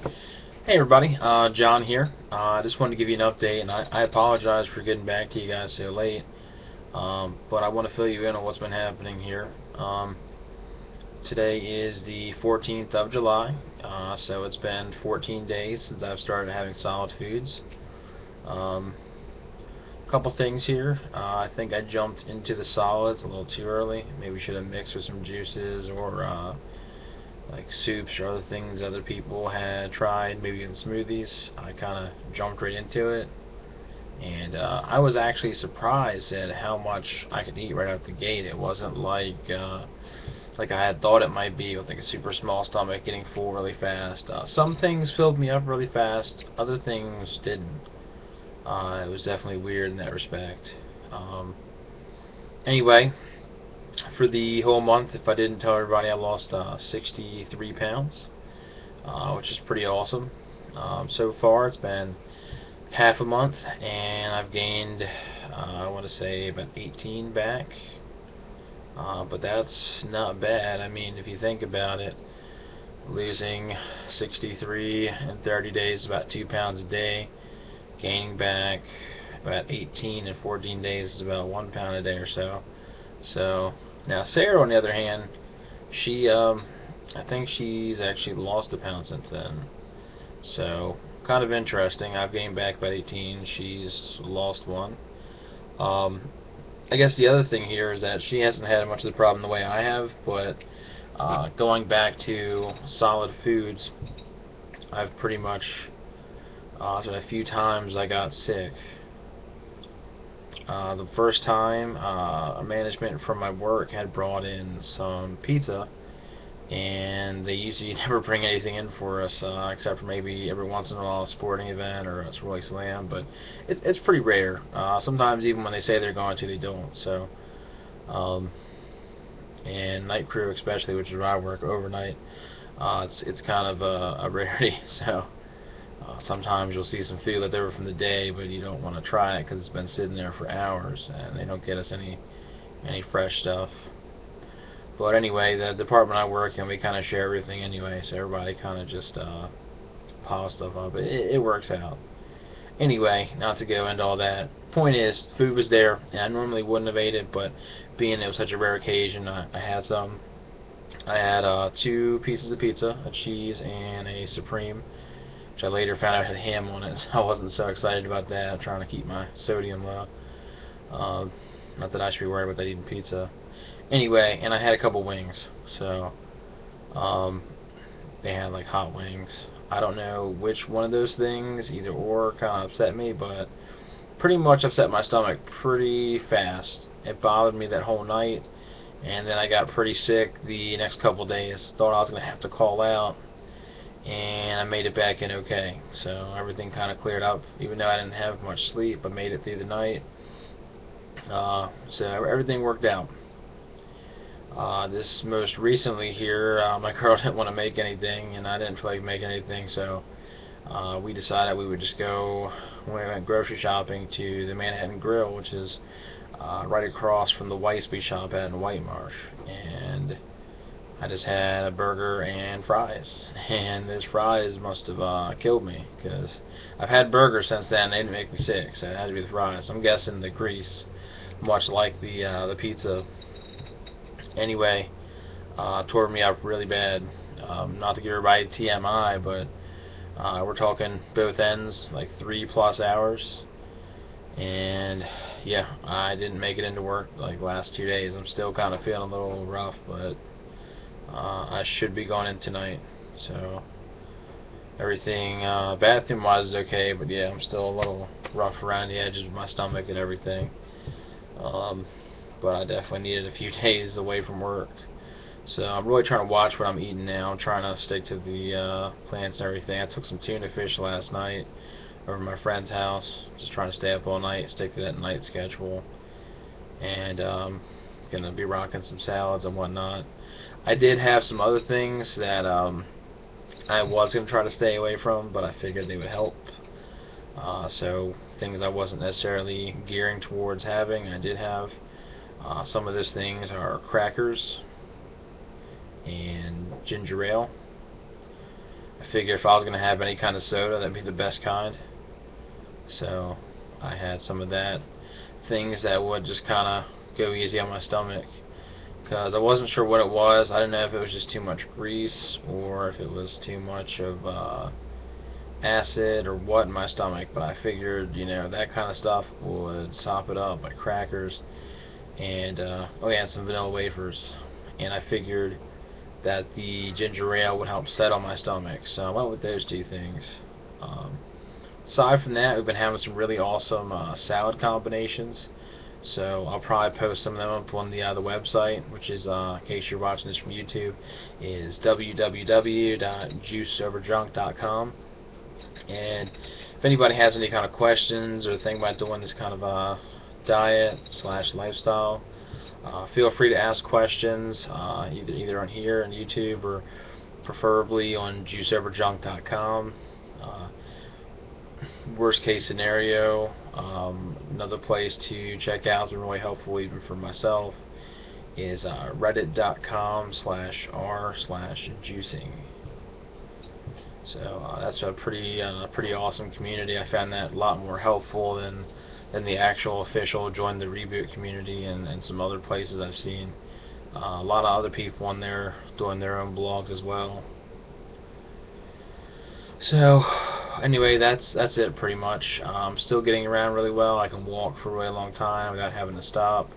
Hey everybody, John here. I just wanted to give you an update, and I apologize for getting back to you guys so late. But I want to fill you in on what's been happening here. Today is the 14th of July, so it's been 14 days since I've started having solid foods. Um, Couple things here. I think I jumped into the solids a little too early. Maybe should have mixed with some juices or like soups or other things other people had tried, maybe in smoothies. I kind of jumped right into it, and I was actually surprised at how much I could eat right out the gate. It wasn't like I had thought it might be with like a super small stomach getting full really fast. Some things filled me up really fast, other things didn't. It was definitely weird in that respect. Um, anyway, for the whole month, if I didn't tell everybody, I lost 63 pounds. Which is pretty awesome. So far, it's been half a month, and I've gained, I want to say, about 18 back. But that's not bad. I mean, if you think about it, losing 63 in 30 days is about 2 pounds a day. Gaining back about 18 in 14 days is about 1 pound a day or so. So now Sarah, on the other hand, she I think she's actually lost a pound since then. So, kind of interesting. I've gained back about 18. She's lost one. Um, I guess the other thing here is that she hasn't had much of the problem the way I have, but going back to solid foods, I've pretty much, a few times I got sick. The first time, a management from my work had brought in some pizza, and they usually never bring anything in for us, except for maybe every once in a while a sporting event or a Roy Slam, but it's pretty rare. Sometimes even when they say they're going to, they don't. So, um, and night crew especially, which is where I work overnight, it's kind of a rarity. So sometimes you'll see some food left over from the day, but you don't want to try it because it's been sitting there for hours, and they don't get us any fresh stuff. But anyway, the department I work in, we kind of share everything anyway, so everybody kind of just piles stuff up. It works out. Anyway, not to go into all that. Point is, food was there, and I normally wouldn't have ate it, but being it was such a rare occasion, I had some. I had two pieces of pizza, a cheese and a supreme, which I later found out had ham on it, so I wasn't so excited about that. I'm trying to keep my sodium low. Um, Not that I should be worried about that eating pizza. Anyway, and I had a couple wings, so um, they had like hot wings. I don't know which one of those things, either or, kind of upset me, but pretty much upset my stomach pretty fast. It bothered me that whole night, and then I got pretty sick the next couple days. Thought I was going to have to call out, and I made it back in okay. So everything kind of cleared up, even though I didn't have much sleep. I made it through the night, so everything worked out. This most recently here, my girl didn't want to make anything, and I didn't feel like making anything, so we decided we would just go, when we went grocery shopping, to the Manhattan Grill, which is right across from the Weissby shop at in White Marsh. And I just had a burger and fries. And those fries must have killed me, because I've had burgers since then. They didn't make me sick, so it had to be the fries. I'm guessing the grease, much like the pizza. Anyway, tore me up really bad. Not to give everybody TMI, but we're talking both ends, like 3+ hours. And yeah, I didn't make it into work like last 2 days. I'm still kind of feeling a little rough, but I should be going in tonight. So everything bathroom wise is okay, but yeah, I'm still a little rough around the edges of my stomach and everything. Um, but I definitely needed a few days away from work. So I'm really trying to watch what I'm eating now. I'm trying to stick to the plants and everything. I took some tuna fish last night over at my friend's house. Just trying to stay up all night, stick to that night schedule, and gonna be rocking some salads and whatnot. I did have some other things that I was gonna try to stay away from, but I figured they would help. So things I wasn't necessarily gearing towards having, I did have. Some of those things are crackers and ginger ale. I figured if I was going to have any kind of soda, that'd be the best kind. So I had some of that. Things that would just kind of go easy on my stomach, because I wasn't sure what it was. I didn't know if it was just too much grease or if it was too much of acid or what in my stomach, but I figured, that kind of stuff would sop it up, like crackers and oh yeah, and some vanilla wafers. And I figured that the ginger ale would help settle my stomach, so I went with those two things. Aside from that, we've been having some really awesome salad combinations. So I'll probably post some of them up on the website, which is, in case you're watching this from YouTube, is www.juiceoverjunk.com. And if anybody has any kind of questions or think about doing this kind of diet / lifestyle, feel free to ask questions either on here on YouTube or preferably on juiceoverjunk.com. Worst case scenario, another place to check out has been really helpful even for myself is reddit.com/r/juicing. So that's a pretty awesome community. I found that a lot more helpful than the actual official Join the Reboot community and some other places I've seen. A lot of other people on there doing their own blogs as well. So anyway, that's it pretty much. I'm still getting around really well. I can walk for a really long time without having to stop.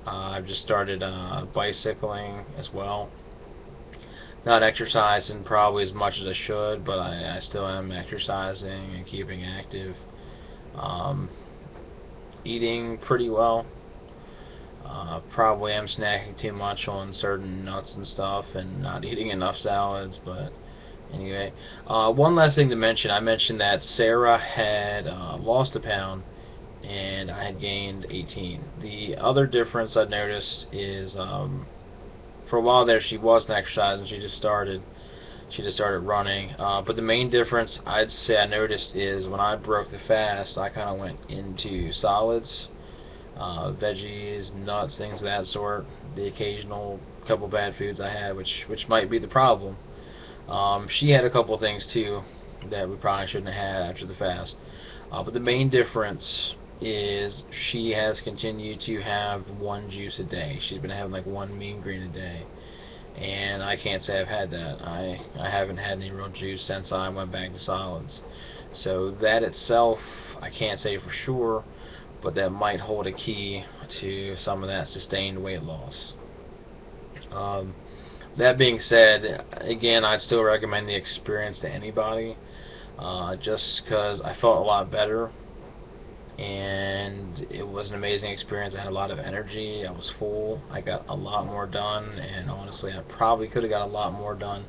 I've just started bicycling as well. Not exercising probably as much as I should, but I still am exercising and keeping active. Eating pretty well. Probably am snacking too much on certain nuts and stuff and not eating enough salads, but anyway. One last thing to mention. I mentioned that Sarah had lost a pound and I had gained 18. The other difference I've noticed is for a while there she wasn't exercising. She just started running. But the main difference I'd say I noticed is when I broke the fast, I kind of went into solids, veggies, nuts, things of that sort. The occasional couple bad foods I had, which might be the problem. She had a couple things too that we probably shouldn't have had after the fast. But the main difference is she has continued to have one juice a day. She's been having like one Mean Green a day. And I can't say I've had that. I haven't had any real juice since I went back to solids. So that itself, I can't say for sure, but that might hold a key to some of that sustained weight loss. That being said, again, I'd still recommend the experience to anybody, just because I felt a lot better, and it was an amazing experience. I had a lot of energy, I was full, I got a lot more done, and honestly, I probably could have got a lot more done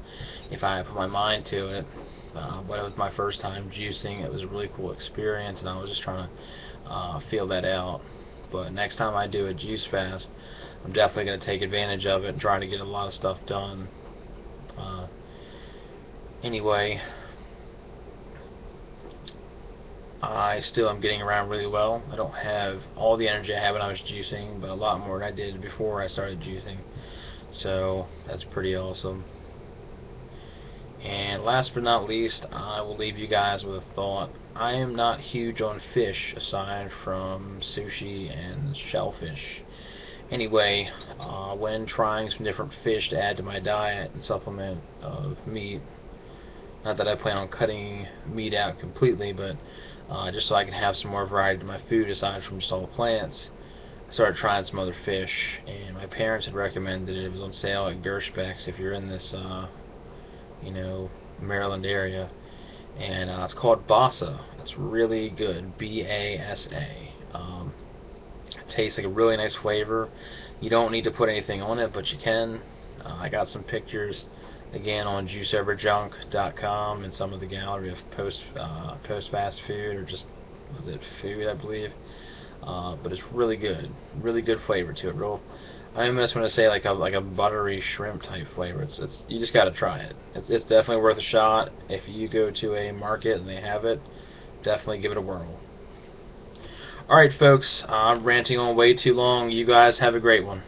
if I had put my mind to it. But it was my first time juicing. It was a really cool experience, and I was just trying to feel that out. But next time I do a juice fast, I'm definitely going to take advantage of it and try to get a lot of stuff done. Anyway, I still am getting around really well. I don't have all the energy I had when I was juicing, but a lot more than I did before I started juicing. So that's pretty awesome. And last but not least, I will leave you guys with a thought. I am not huge on fish aside from sushi and shellfish. Anyway, when trying some different fish to add to my diet and supplement of meat, not that I plan on cutting meat out completely, but just so I can have some more variety to my food aside from just all plants, I started trying some other fish, and my parents had recommended it. It was on sale at Gershbeck's if you're in this Maryland area, and it's called Basa. It's really good, B-A-S-A. It tastes like a really nice flavor. You don't need to put anything on it, but you can. I got some pictures again on juiceoverjunk.com and some of the gallery of post fast food, or just was it food, I believe. But it's really good flavor to it. I almost want to say like a buttery shrimp type flavor. It's you just got to try it. It's definitely worth a shot. If you go to a market and they have it, definitely give it a whirl. Alright folks, I'm ranting on way too long. You guys have a great one.